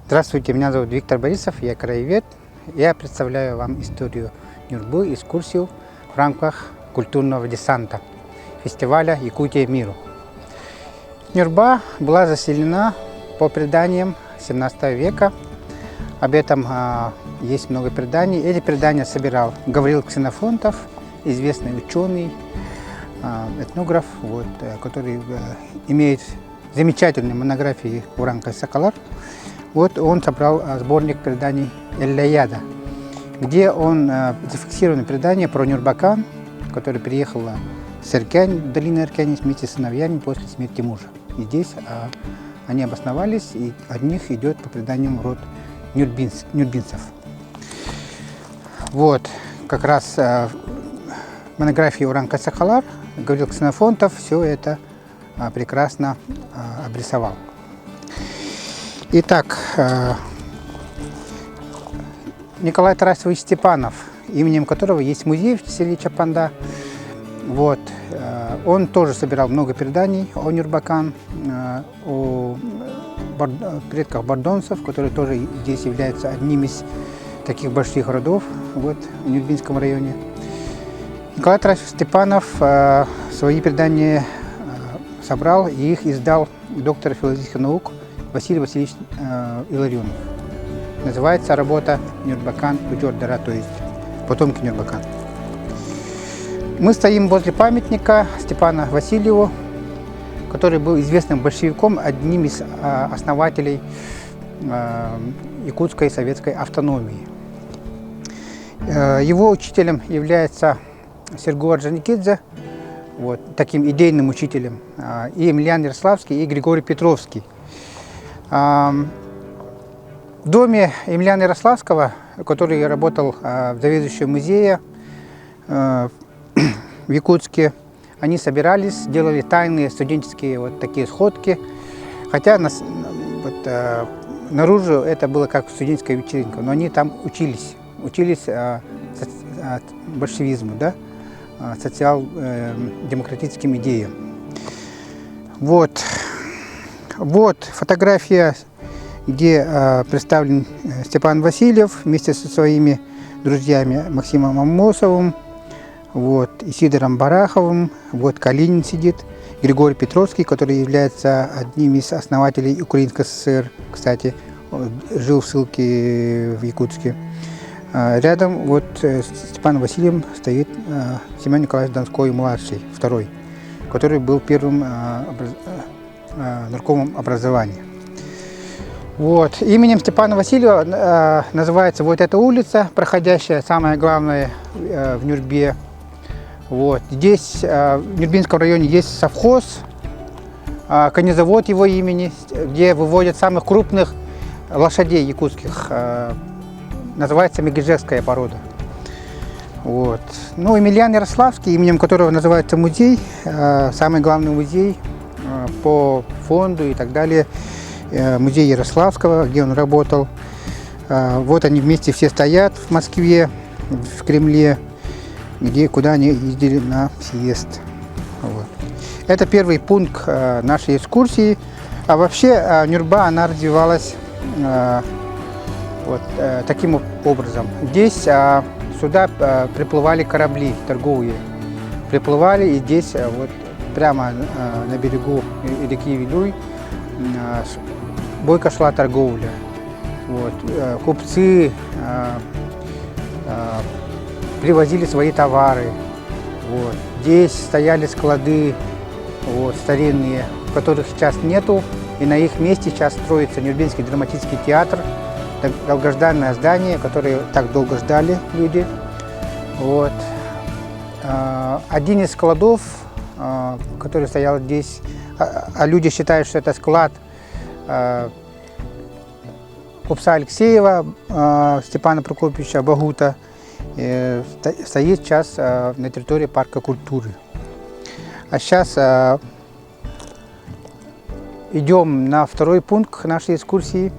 Здравствуйте, меня зовут Виктор Борисов, я краевед. Я представляю вам историю Нюрбы, экскурсию в рамках культурного десанта фестиваля «Якутия миру». Нюрба была заселена по преданиям 17 века. Об этом есть много преданий. Эти предания собирал Гавриил Ксенофонтов, известный ученый, этнограф, который имеет замечательные монографии Уран-Кайсакалар. Он собрал сборник преданий Эль-Ляяда, где зафиксированы предания про Нюрбакан, который приехал с Эркянь, долины Эркяни вместе с сыновьями после смерти мужа. И здесь они обосновались, и от них идет по преданиям род нюрбинцев. Как раз монографии Уран-Кайсакалар, Гавриил Ксенофонтов все это прекрасно обрисовал. Итак, Николай Тарасович Степанов, именем которого есть музей в селе Чапанда. Он тоже собирал много преданий о Нюрбакан, о предках бордонцев, которые тоже здесь являются одним из таких больших родов в Нюрбинском районе. Николай Тарасович Степанов свои предания собрал и их издал доктор филологических наук Василий Васильевич Илларионов. Называется работа «Нюрбакан Утёрдара», то есть потомки Нюрбакан. Мы стоим возле памятника Степану Васильеву, который был известным большевиком, одним из основателей якутской советской автономии. Его учителем является Сергей Орджоникидзе, таким идейным учителем, и Емельян Ярославский, и Григорий Петровский. В доме Емельяна Ярославского, который работал заведующим музея в Якутске, они собирались, делали тайные студенческие такие сходки, хотя наружу это было как студенческая вечеринка, но они там учились большевизму, социал-демократическим идеям. Фотография, где представлен Степан Васильев вместе со своими друзьями Максимом Аммосовым, Исидором Бараховым, Калинин сидит, Григорий Петровский, который является одним из основателей Украинской ССР, кстати, жил в ссылке в Якутске. Рядом с Степаном Васильевым стоит Семен Николаевич Донской-младший, второй, который был первым наркомом образования. Именем Степана Васильева называется эта улица, проходящая, самое главное, в Нюрбе. Здесь, в Нюрбинском районе, есть совхоз, конезавод его имени, где выводят самых крупных лошадей якутских. Называется Мегежевская порода. Емельян Ярославский, именем которого называется музей, самый главный музей по фонду и так далее, музей Ярославского, где он работал. Они вместе все стоят в Москве, в Кремле, куда они ездили на съезд. Это первый пункт нашей экскурсии. А вообще Нюрба, она развивалась таким образом. Здесь сюда приплывали корабли торговые. Приплывали, и здесь прямо на берегу реки Вилюй бойко шла торговля. Купцы привозили свои товары. Здесь стояли склады старинные, которых сейчас нету, и на их месте сейчас строится Нюрбинский драматический театр, долгожданное здание, которое так долго ждали люди. Один из складов, который стоял здесь, а люди считают, что это склад купца Алексеева Степана Прокопьевича Багута, стоит сейчас на территории парка культуры. А сейчас идем на второй пункт нашей экскурсии,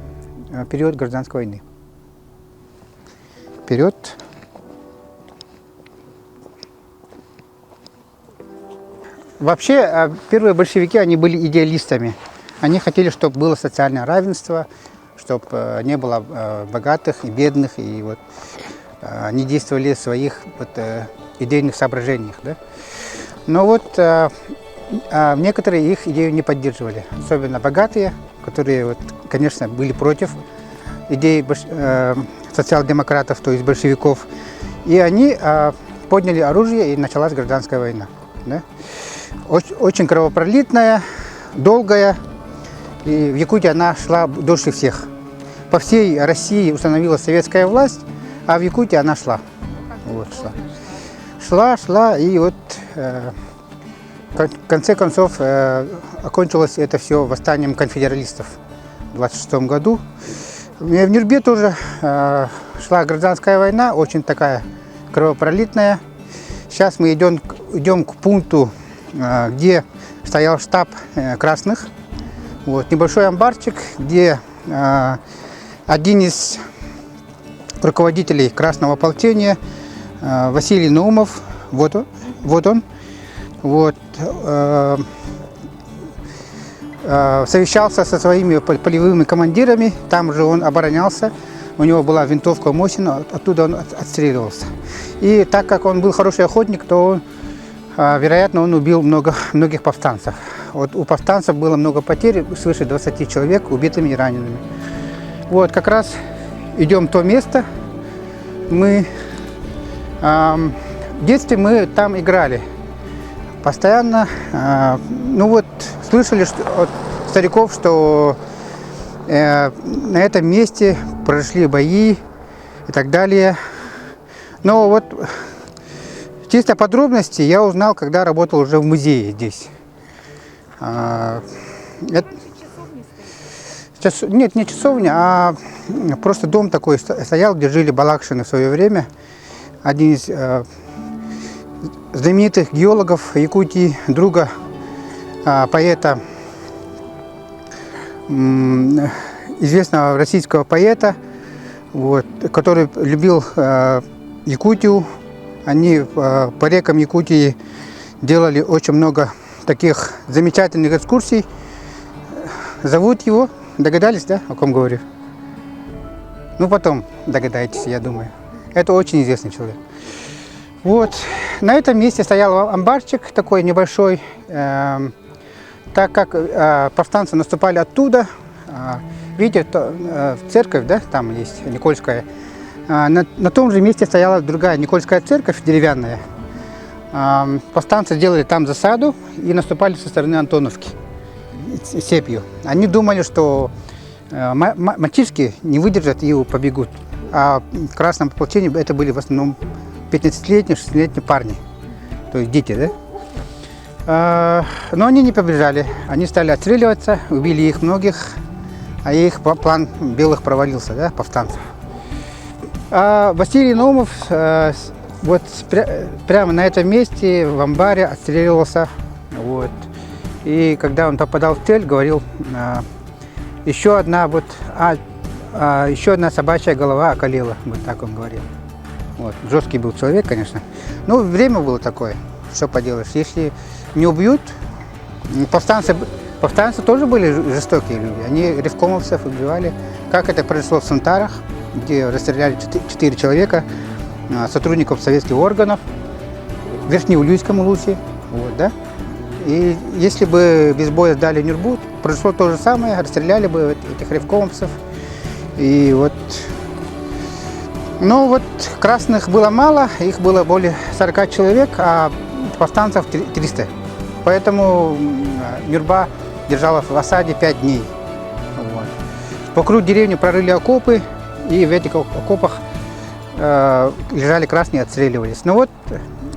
период гражданской войны. Вперед! Вообще, первые большевики, они были идеалистами. Они хотели, чтобы было социальное равенство, чтобы не было богатых и бедных, и вот они действовали в своих вот, идейных соображениях. Да? Но вот некоторые их идею не поддерживали, особенно богатые, которые, вот, конечно, были против идей социал-демократов, то есть большевиков. И они подняли оружие, и началась гражданская война. Да? Очень кровопролитная, долгая, и в Якутии она шла дольше всех. По всей России установилась советская власть, а в Якутии она шла. Вот, шла, и вот в конце концов окончилось это все восстанием конфедералистов в 1926 году. В Нюрбе тоже шла гражданская война, очень такая кровопролитная. Сейчас мы идем к пункту, где стоял штаб красных. Вот, небольшой амбарчик, где один из руководителей Красного ополчения, Василий Наумов, вот он, вот, совещался со своими полевыми командирами, там же он оборонялся, у него была винтовка Мосина, оттуда он отстреливался. И так как он был хороший охотник, то вероятно, он убил многих повстанцев. Вот у повстанцев было много потерь, свыше 20 человек убитыми и ранеными. Вот как раз идем в то место. В детстве мы там играли. Постоянно, ну вот, слышали от стариков, что на этом месте прошли бои и так далее. Но вот чисто подробности я узнал, когда работал уже в музее здесь. Нет, не часовня, а просто дом такой стоял, где жили Балакшины в свое время. Один из знаменитых геологов Якутии, друга поэта, известного российского поэта, вот, который любил Якутию. Они по рекам Якутии делали очень много таких замечательных экскурсий. Зовут его, догадались, да, о ком говорю? Ну, потом догадаетесь, я думаю. Это очень известный человек. Вот, на этом месте стоял амбарчик такой небольшой. Так как повстанцы наступали оттуда, видите, церковь, да, там есть Никольская. На том же месте стояла другая Никольская церковь деревянная. Повстанцы сделали там засаду и наступали со стороны Антоновки цепью. Они думали, что мальчишки не выдержат и побегут. А в Красном ополчении это были в основном 15-летние, 16-летние парни, то есть дети, да? Но они не побежали, они стали отстреливаться, убили их многих, а их план белых провалился, да, повстанцев. Василий Наумов вот прямо на этом месте в амбаре отстреливался. Вот. И когда он попадал в цель, говорил, еще одна собачья голова околела, вот так он говорил. Вот. Жесткий был человек, конечно. Но время было такое, что поделаешь. Если не убьют, повстанцы тоже были жестокие люди. Они ревкомовцев убивали. Как это произошло в Сантарах, где расстреляли 4 человека, сотрудников советских органов, в Верхнеулюйском улусе. Вот, да? И если бы без боя сдали Нюрбу, произошло то же самое, расстреляли бы этих ревкомовцев. И вот, но вот красных было мало, их было более 40 человек, а повстанцев 300. Поэтому Нюрба держала в осаде 5 дней. Вот. Вокруг деревни прорыли окопы, и в этих окопах лежали красные и отстреливались. Но вот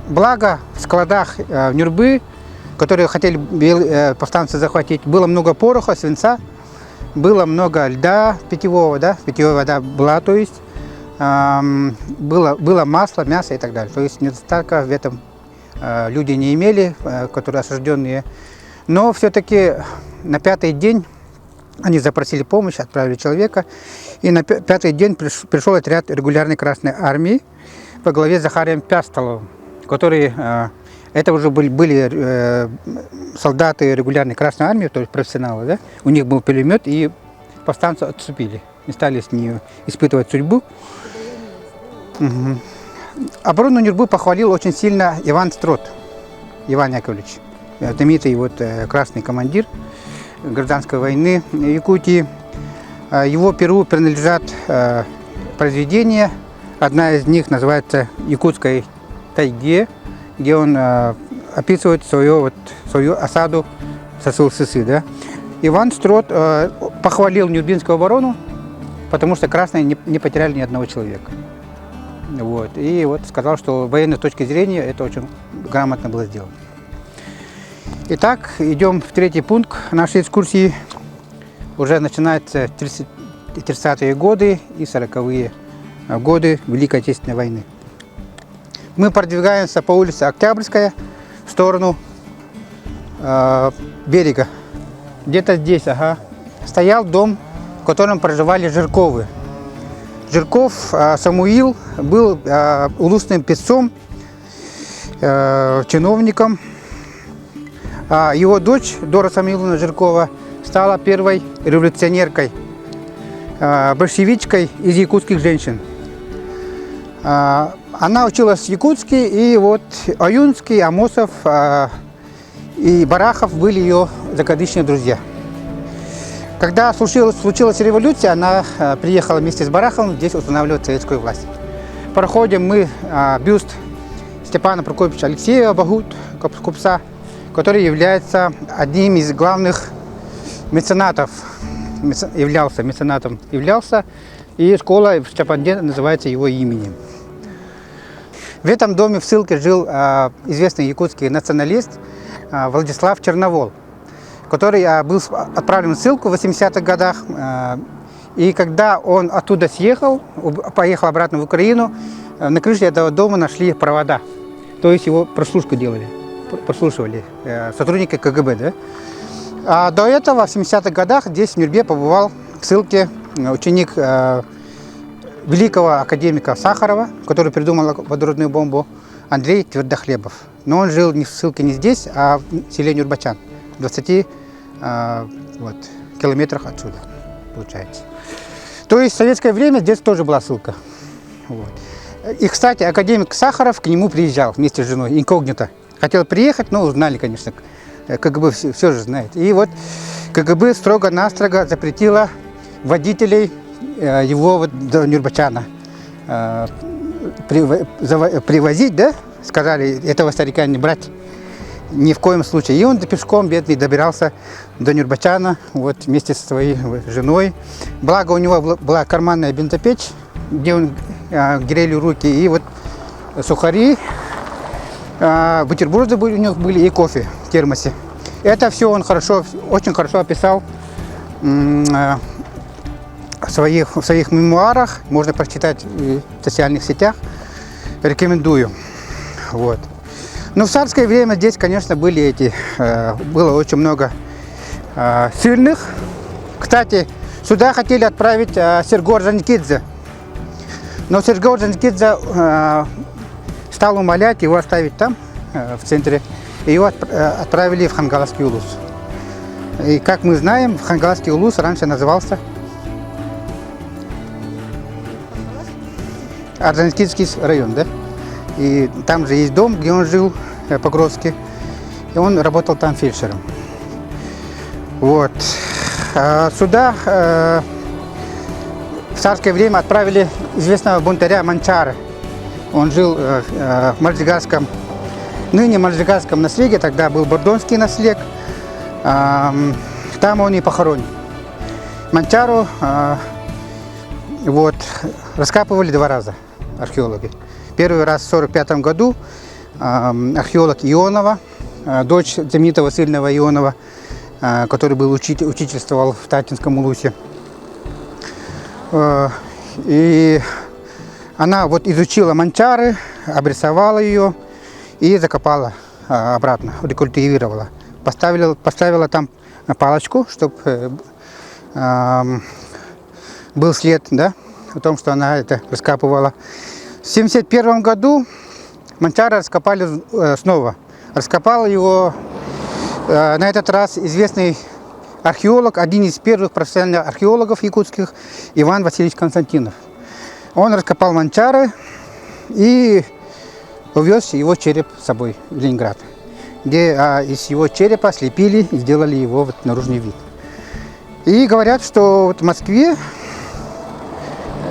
благо в складах Нюрбы, которые хотели повстанцы захватить, было много пороха, свинца, было много льда питьевого, да, питьевая вода была, то есть было масло, мясо и так далее. То есть недостатка в этом люди не имели, которые осажденные. Но все-таки на 5-й день они запросили помощь, отправили человека. И на 5-й день пришел отряд регулярной Красной Армии во главе с Захарием Пястоловым, которые, это уже были солдаты регулярной Красной Армии, то есть профессионалы, да? У них был пулемет, и повстанцы отступили. не стали с нее испытывать судьбу. Мгм. Оборону Нюрбы похвалил очень сильно Иван Строт, Иван Яковлевич, знаменитый красный командир гражданской войны Якутии. Его перу принадлежат произведения. Одна из них называется «Якутской тайге», где он описывает свою осаду Сосыл-Сысы. Да? Иван Строт похвалил Нюрбинскую оборону, потому что красные не потеряли ни одного человека. И сказал, что с военной точки зрения это очень грамотно было сделано. Итак, идем в третий пункт нашей экскурсии. Уже начинаются 30-е годы и 40-е годы Великой Отечественной войны. Мы продвигаемся по улице Октябрьская в сторону берега. Где-то здесь, стоял дом, в котором проживали Жирковы. Жирков Самуил был улусным писцом, чиновником. Его дочь Дора Самуиловна Жиркова стала первой революционеркой, большевичкой из якутских женщин. Она училась в Якутске, и Аюнский, Амосов и Барахов были ее закадычные друзья. Когда случилась революция, она приехала вместе с Бараховым здесь устанавливать советскую власть. Проходим мы бюст Степана Прокопьевича Алексеева, Багут, купца, который является одним из главных меценатов, являлся, и школа в Степанде называется его именем. В этом доме в ссылке жил известный якутский националист Владислав Черновол, который был отправлен в ссылку в 80-х годах. И когда он оттуда съехал, поехал обратно в Украину, на крыше этого дома нашли провода. То есть его прослушивали сотрудники КГБ. Да? А до этого, в 70-х годах, здесь в Нюрбе побывал в ссылке ученик великого академика Сахарова, который придумал водородную бомбу, Андрей Твердохлебов. Но он жил в ссылке не здесь, а в селе Нюрбачан, в 20 километрах отсюда, получается. То есть в советское время здесь тоже была ссылка. И, кстати, академик Сахаров к нему приезжал вместе с женой, инкогнито. Хотел приехать, но узнали, конечно, КГБ все же знает. И КГБ строго-настрого запретило водителей его до Нюрбачана привозить, да? Сказали, этого старика не брать ни в коем случае. И он пешком, бедный, добирался до Нюрбачана вместе со своей женой. Благо у него была карманная бензопечь, где он грели руки, и сухари, бутерброды у них были и кофе в термосе. Это все он очень хорошо описал в своих мемуарах, можно прочитать в социальных сетях, рекомендую. Но в царское время здесь, конечно, было очень много сильных. Кстати, сюда хотели отправить Серго Орджоникидзе, но Серго Орджоникидзе стал умолять его оставить там, в центре, и его отправили в Хангаласский улус. И, как мы знаем, Хангаласский улус раньше назывался Орджоникидский район, да? И там же есть дом, где он жил, Погрозский, и он работал там фельдшером. Сюда в царское время отправили известного бунтаря Манчары. Он жил в Мальжигарском, ныне Мальжигарском наследии, тогда был Бордонский наслед. Там он и похоронен. Манчару раскапывали 2 раза археологи. Первый раз в 1945 году археолог Ионова, дочь знаменитого сильного Ионова, который учительствовал в Татинском улусе. И она изучила Манчары, обрисовала ее и закопала обратно, рекультивировала. Поставила там палочку, чтобы был след, да, о том, что она это раскапывала. В 1971 году Манчары раскопали снова. Раскопал его на этот раз известный археолог, один из первых профессиональных археологов якутских, Иван Васильевич Константинов. Он раскопал Манчары и увез его череп с собой в Ленинград, где из его черепа слепили и сделали его вот наружный вид. И говорят, что вот в Москве,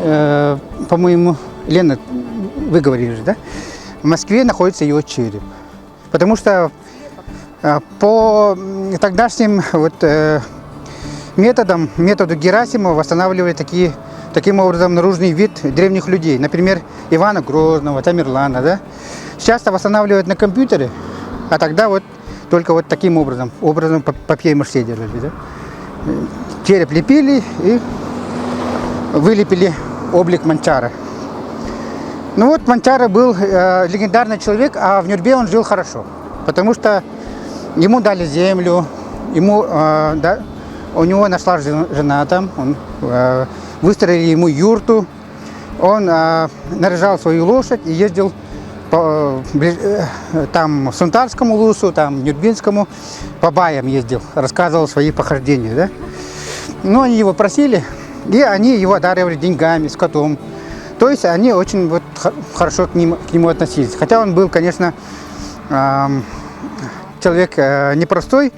по-моему, Лена, вы говорили же, да? В Москве находится его череп. Потому что по тогдашним вот, методу Герасимова восстанавливали таким образом наружный вид древних людей. Например, Ивана Грозного, Тамерлана, да? Сейчас восстанавливают на компьютере, а тогда вот только вот таким образом папье-маше делали, да? Череп лепили и вылепили облик Манчара. Ну вот Манчара был легендарный человек, а в Нюрбе он жил хорошо, потому что ему дали землю, у него нашлась жена там, выстроили ему юрту, он наряжал свою лошадь и ездил там в Сунтарскому лусу, там Нюрбинскому, по баям ездил, рассказывал свои похождения, да? Но они его просили, и они его одаривали деньгами, скотом. То есть они очень вот хорошо к нему относились. Хотя он был, конечно, человек непростой.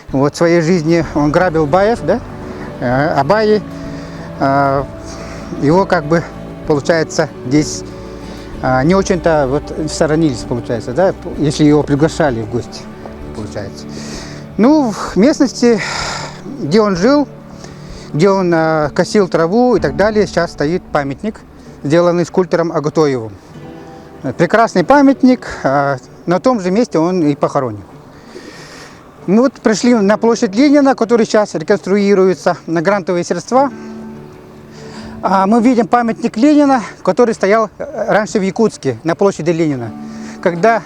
Вот в своей жизни он грабил баев, да? А баи его как бы, получается, здесь не очень-то вот сторонились, получается, да? Если его приглашали в гости, получается. Ну, в местности, где он жил, где он косил траву и так далее, сейчас стоит памятник, сделанный скульптором Агутоевым. Прекрасный памятник, на том же месте он и похоронен. Мы вот пришли на площадь Ленина, которая сейчас реконструируется на грантовые средства. Мы видим памятник Ленина, который стоял раньше в Якутске, на площади Ленина. Когда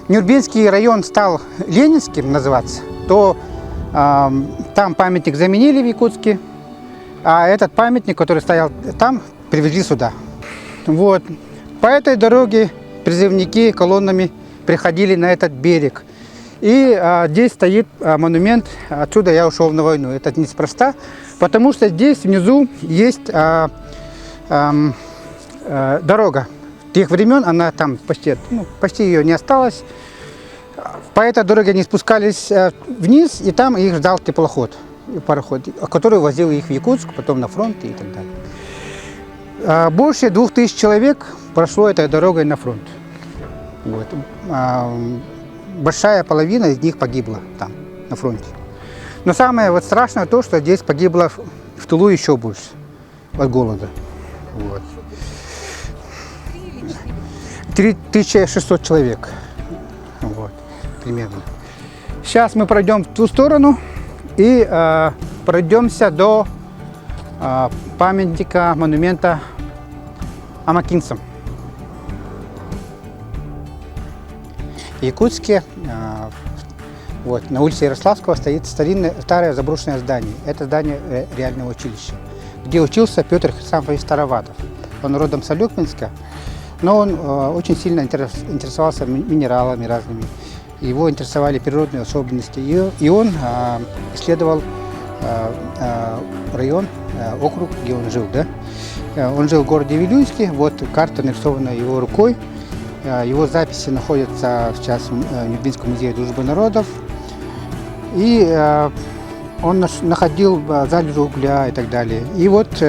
Нюрбинский район стал Ленинским называться, то там памятник заменили в Якутске, а этот памятник, который стоял там, привезли сюда. Вот. По этой дороге призывники колоннами приходили на этот берег. И здесь стоит монумент, отсюда я ушел на войну. Это неспроста, потому что здесь внизу есть дорога. Тех времен она там почти ее не осталось. По этой дороге они спускались вниз, и там их ждал теплоход, пароход, который возил их в Якутск, потом на фронт и так далее. Больше 2000 человек прошло этой дорогой на фронт. Вот. Большая половина из них погибла там, на фронте. Но самое вот страшное то, что здесь погибло в тылу еще больше от голода. Вот. 3600 человек. Вот, примерно. Сейчас мы пройдем в ту сторону и пройдемся до памятника, монумента амакинцам. В Якутске, вот, на улице Ярославского стоит старое заброшенное здание. Это здание реального училища, где учился Петр Хрисамович Староватов. Он родом с Алюкминска, но он очень сильно интересовался минералами разными. Его интересовали природные особенности. И он исследовал район, округ, где он жил. Да? Он жил в городе Вилюйске, вот карта нарисована его рукой. Его записи находятся сейчас в Нюрбинском музее дружбы народов. И он находил залежи угля и так далее. И вот,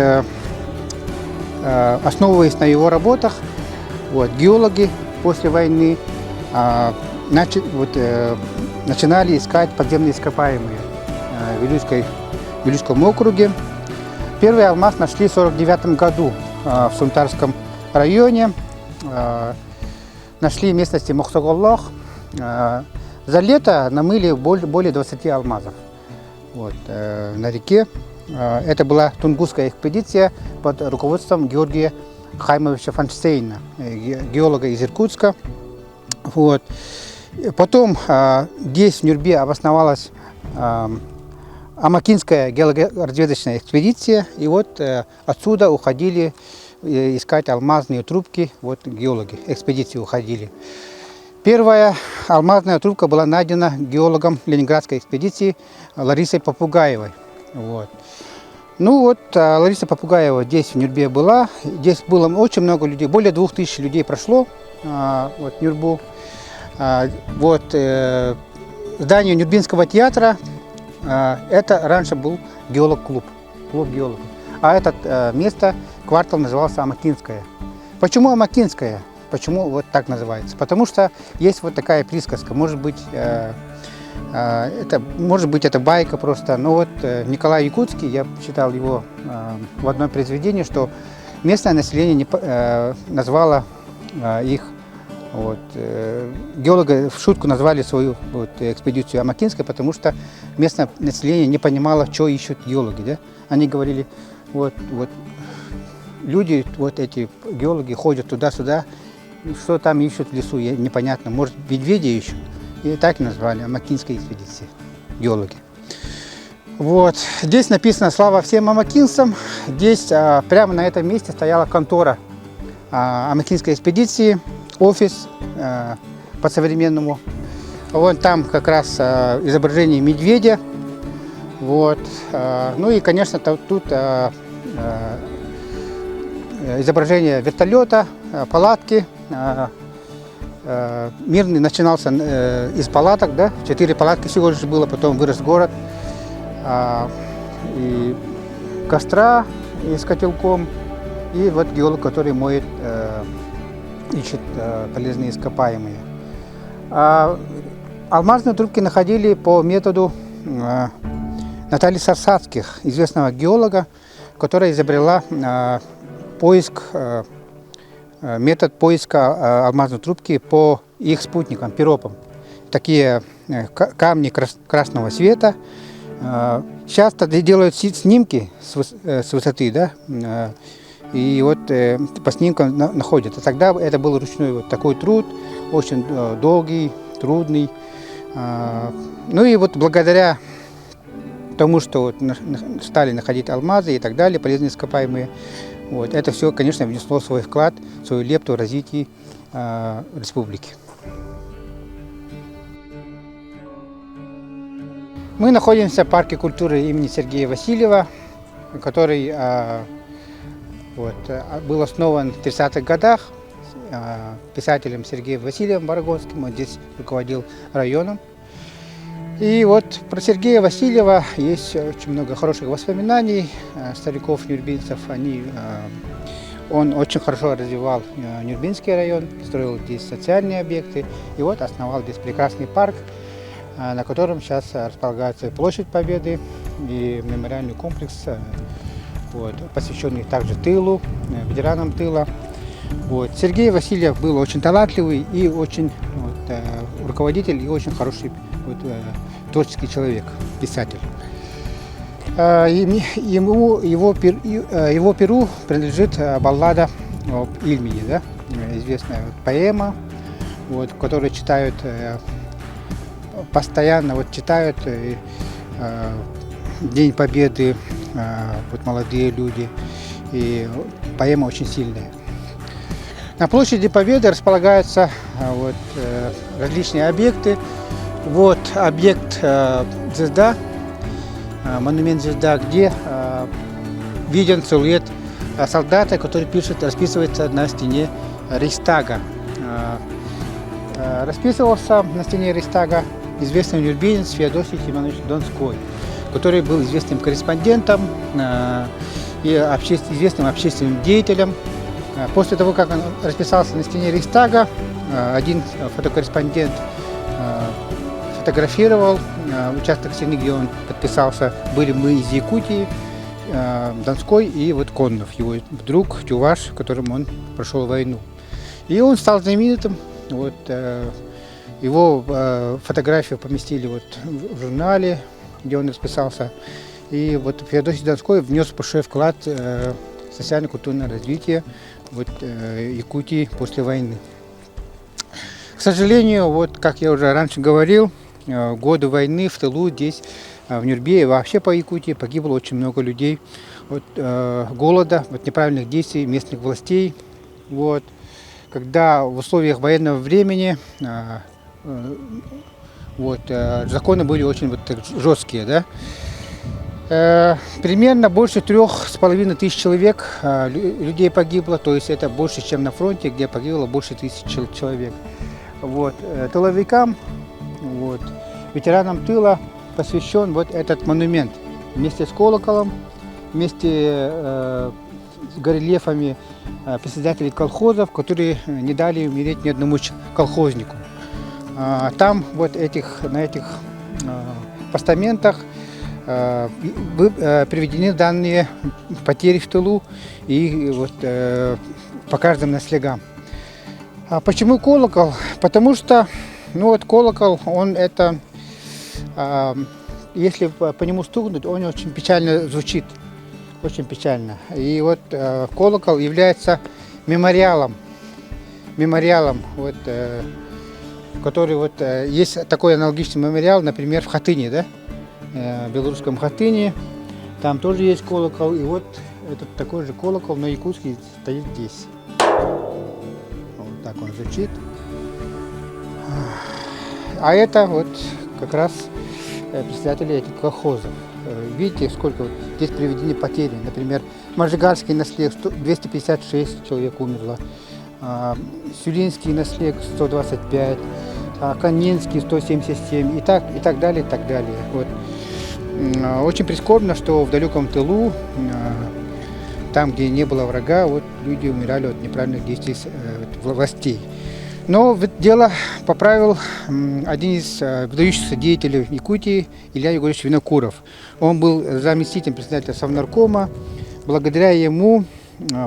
основываясь на его работах, вот, геологи после войны начинали искать подземные ископаемые в Вилюйском округе. Первый алмаз нашли в 1949 году в Сунтарском районе. Нашли в местности Мохсоголлох. За лето намыли более 20 алмазов вот, на реке. Это была Тунгусская экспедиция под руководством Георгия Хаймовича Фанштейна, геолога из Иркутска. Вот. Потом здесь в Нюрбе обосновалась Амакинская геологоразведочная экспедиция. И вот отсюда уходили искать алмазные трубки, вот геологи, экспедиции уходили. Первая алмазная трубка была найдена геологом Ленинградской экспедиции Ларисой Попугаевой. Вот. Ну вот, Лариса Попугаева здесь в Нюрбе была. Здесь было очень много людей, более 2000 людей прошло вот, Нюрбу. Вот, здание Нюрбинского театра, это раньше был геолог-клуб, клуб геологов. А это место, квартал назывался Амакинское. Почему Амакинское? Почему вот так называется? Потому что есть вот такая присказка, может быть, это байка просто. Но вот Николай Якутский, я читал его в одном произведении, что местное население назвало их, вот, геологи в шутку назвали свою вот, экспедицию Амакинской, потому что местное население не понимало, что ищут геологи. Да? Они говорили, вот люди, вот эти геологи ходят туда-сюда, что там ищут в лесу, непонятно, может, медведя ищут. И так назвали Амакинской экспедиции, геологи. Вот. Здесь написано «Слава всем амакинцам». Здесь прямо на этом месте стояла контора Амакинской экспедиции, офис по-современному. Вон там как раз изображение медведя. Вот. Ну и, конечно, тут изображение вертолета, палатки. Мирный начинался из палаток, да? 4 палатки всего лишь было, потом вырос город. И костра с котелком, и вот геолог, который моет, ищет полезные ископаемые. Алмазные трубки находили по методу Натальи Сарсацких, известного геолога, которая изобрела метод поиска алмазной трубки по их спутникам, пиропам. Такие камни красного цвета. Часто делают снимки с высоты, да, и вот по снимкам находят. А тогда это был ручной вот такой труд, очень долгий, трудный. Ну и вот благодаря тому, что вот стали находить алмазы и так далее, полезные ископаемые, вот, это все, конечно, внесло свой вклад, свою лепту в развитие республики. Мы находимся в парке культуры имени Сергея Васильева, который был основан в 30-х годах писателем Сергеем Васильевым Барагонским. Он здесь руководил районом. И вот про Сергея Васильева есть очень много хороших воспоминаний стариков-нюрбинцев. Он очень хорошо развивал Нюрбинский район, строил здесь социальные объекты. И вот основал здесь прекрасный парк, на котором сейчас располагается Площадь Победы и мемориальный комплекс, вот, посвященный также тылу, ветеранам тыла. Вот. Сергей Васильев был очень талантливый и очень руководитель и очень хороший творческий человек, писатель. Его перу принадлежит баллада об Ильмине, да? Известная поэма, вот, которую читают постоянно, вот, читают День Победы, вот, молодые люди, и поэма очень сильная. На площади Победы располагаются вот, различные объекты. Вот объект «Звезда», монумент «Звезда», где виден силуэт солдата, который расписывается на стене Рейхстага. Расписывался на стене Рейхстага известный нюрбинец Феодосий Семенович Донской, который был известным корреспондентом и известным общественным деятелем. После того, как он расписался на стене Рейхстага, один фотокорреспондент фотографировал участок стены, где он подписался. Были мы из Якутии, Донской и вот Коннов, его друг, чуваш, с которым он прошел войну. И он стал знаменитым. Вот, его фотографию поместили вот в журнале, где он расписался. И вот Феодосий Донской внес большой вклад в социально-культурное развитие вот, Якутии после войны. К сожалению, вот, как я уже раньше говорил, в годы войны в тылу здесь, в Нюрбе и вообще по Якутии погибло очень много людей от голода, от неправильных действий местных властей. Вот. К когда в условиях военного времени законы были очень жесткие, да. Примерно больше 3500 человек людей погибло, то есть это больше, чем на фронте, где погибло больше 1000 человек. Тыловикам, ветеранам тыла посвящен этот монумент вместе с колоколом, вместе с горельефами председателей колхозов, которые не дали умереть ни одному колхознику. Там на этих постаментах приведены данные потери в тылу и по каждым наслегам. Почему колокол? Потому что колокол, если по нему стукнуть, он очень печально звучит, очень печально. И колокол является мемориалом, который есть такой аналогичный мемориал, например, в Хатыни, да? В белорусском Хатыни, там тоже есть колокол, и этот такой же колокол, но якутский, стоит здесь. Вот так он звучит. А это как раз председатели этих колхозов. Видите, сколько здесь приведены потери. Например, Можигарский наслег 256 человек умерло, Сюлинский наслег 125, Канинский 177 и так далее, и так далее. Очень прискорбно, что в далеком тылу, там, где не было врага, люди умирали от неправильных действий властей. Но дело поправил один из выдающихся деятелей Якутии, Илья Егорович Винокуров. Он был заместителем председателя Совнаркома. Благодаря ему,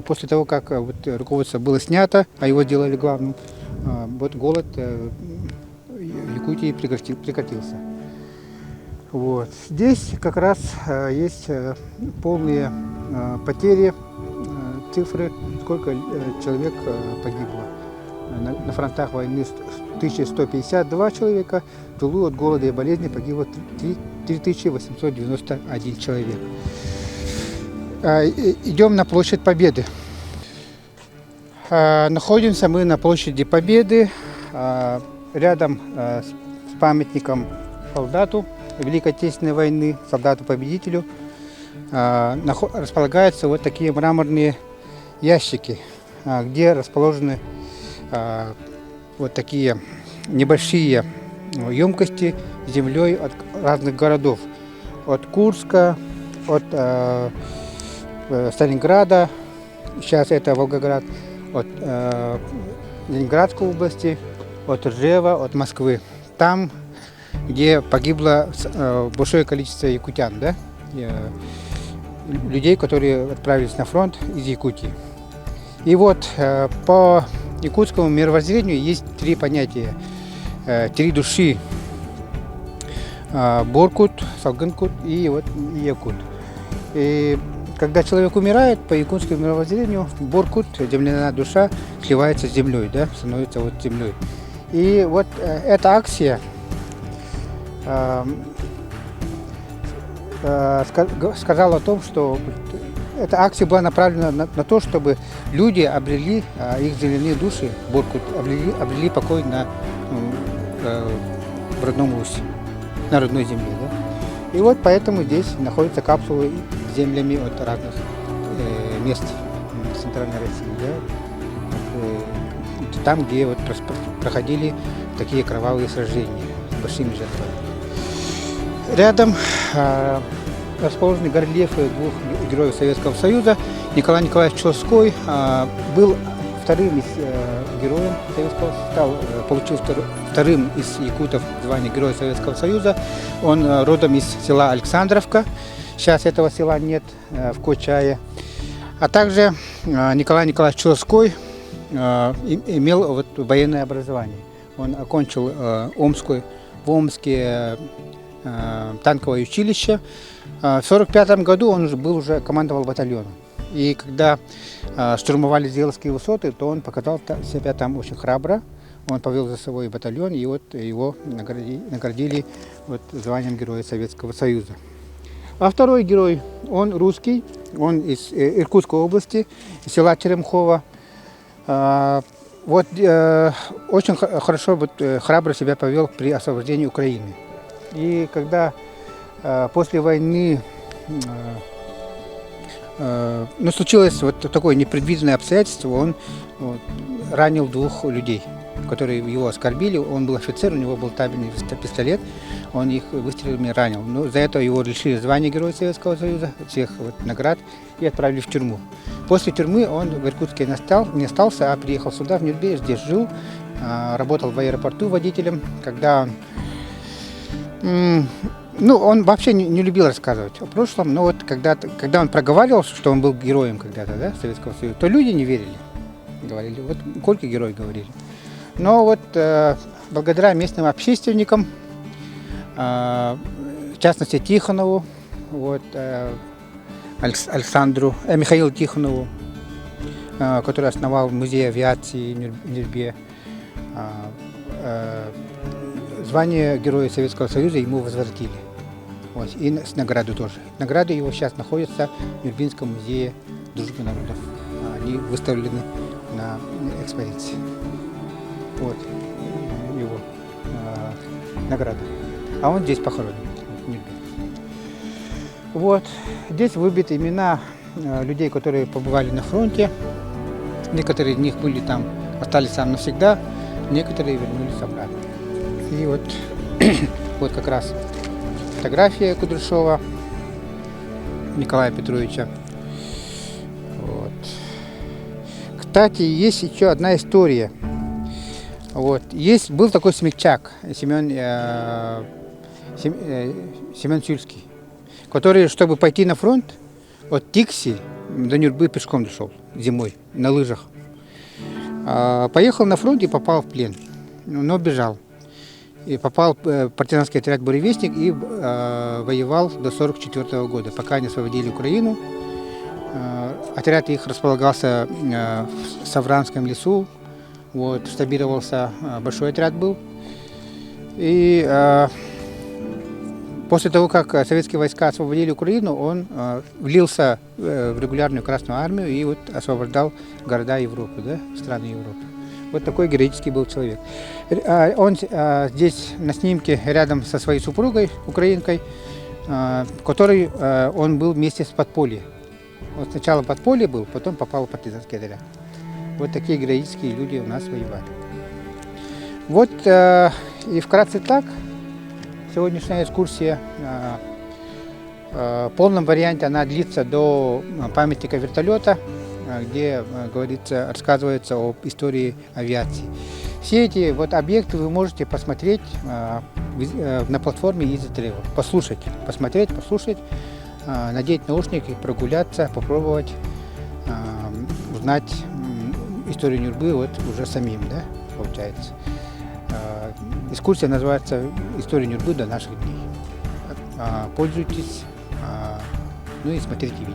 после того, как руководство было снято, а его сделали главным, голод в Якутии прекратился. Здесь как раз есть полные потери, цифры, сколько человек погибло. На фронтах войны 1152 человека, в тылу от голода и болезни погибло 3891 человек. Идем на площадь Победы. Находимся мы на площади Победы, рядом с памятником солдату Великой Отечественной войны, солдату-победителю, располагаются такие мраморные ящики, где расположены такие небольшие емкости с землей от разных городов. От Курска, от Сталинграда, сейчас это Волгоград, от Ленинградской области, от Ржева, от Москвы. Там, где погибло большое количество якутян, да? Людей, которые отправились на фронт из Якутии. И по якутскому мировоззрению есть три понятия, три души: Боркут, Салгынкут и Якут. И когда человек умирает, по якутскому мировоззрению, Боркут, земляная душа, сливается с землей, да, становится землей. И эта акция сказала о том, что эта акция была направлена на то, чтобы люди обрели, их земляные души, Боркут, обрели покой в родном Руси, на родной земле. Да? И поэтому здесь находятся капсулы с землями от разных мест Центральной России. Да? Там, где проходили такие кровавые сражения с большими жертвами. Рядом расположены горельефы двух героев Советского Союза. Николай Николаевич Чулской был вторым из героев Советского Союза, получил вторым из якутов звание Героя Советского Союза. Он родом из села Александровка. Сейчас этого села нет, в Кочае. А также Николай Николаевич Чулской имел военное образование. Он окончил в Омске танковое училище. В 1945 году он уже командовал батальоном. И когда штурмовали Зеловские высоты, то он показал себя там очень храбро. Он повел за собой батальон, и его наградили званием Героя Советского Союза. А второй герой, он русский, он из Иркутской области, из села Черемхово. Вот очень хорошо, храбро себя повел при освобождении Украины. И когда после войны случилось вот такое непредвиденное обстоятельство, он ранил 2 людей, которые его оскорбили. Он был офицер, у него был табельный пистолет, он их выстрелами ранил. Но за это его лишили звания Героя Советского Союза, всех наград, и отправили в тюрьму. После тюрьмы он в Иркутске не остался, а приехал сюда, в Нюрбе, здесь жил, работал в аэропорту водителем. Когда он вообще не любил рассказывать о прошлом, но вот когда он проговаривал, что он был героем когда-то, да, Советского Союза, то люди не верили. Говорили, вот Колька герой, говорили. Но вот благодаря местным общественникам, в частности Тихонову, Михаилу Тихонову, который основал музей авиации в Нюрбе, звание Героя Советского Союза ему возвратили. Вот, и награду тоже. Награды его сейчас находятся в Нюрбинском музее дружбы народов. Они выставлены на экспозиции. Вот его награда. А он здесь похоронен. Вот. Здесь выбиты имена людей, которые побывали на фронте. Некоторые из них были там, остались там навсегда, некоторые вернулись обратно. И вот как раз фотография Кудряшова Николая Петровича. Вот. Кстати, есть еще одна история. Был такой смельчак Семен Сюльский, который, чтобы пойти на фронт, от Тикси до Нюрбы пешком дошел зимой на лыжах. Поехал на фронт и попал в плен, но бежал. И попал в партизанский отряд «Буревестник» и воевал до 1944 года, пока не освободили Украину. Отряд их располагался в Савранском лесу, штабировался, большой отряд был. И после того, как советские войска освободили Украину, он влился в регулярную Красную армию и освобождал города Европы, да, страны Европы. Вот такой героический был человек. Он здесь на снимке рядом со своей супругой, украинкой, которой он был вместе с подпольем. Вот сначала подполье был, потом попал в партизанский отряд. Вот такие героические люди у нас воевали. Вот и вкратце так. Сегодняшняя экскурсия в полном варианте она длится до памятника вертолета, где рассказывается об истории авиации. Все эти объекты вы можете посмотреть на платформе Easy Travel. Посмотреть, послушать, надеть наушники, прогуляться, попробовать узнать историю Нюрбы уже самим, да, получается. Экскурсия называется «История Нюрбы до наших дней». Пользуйтесь, и смотрите видео.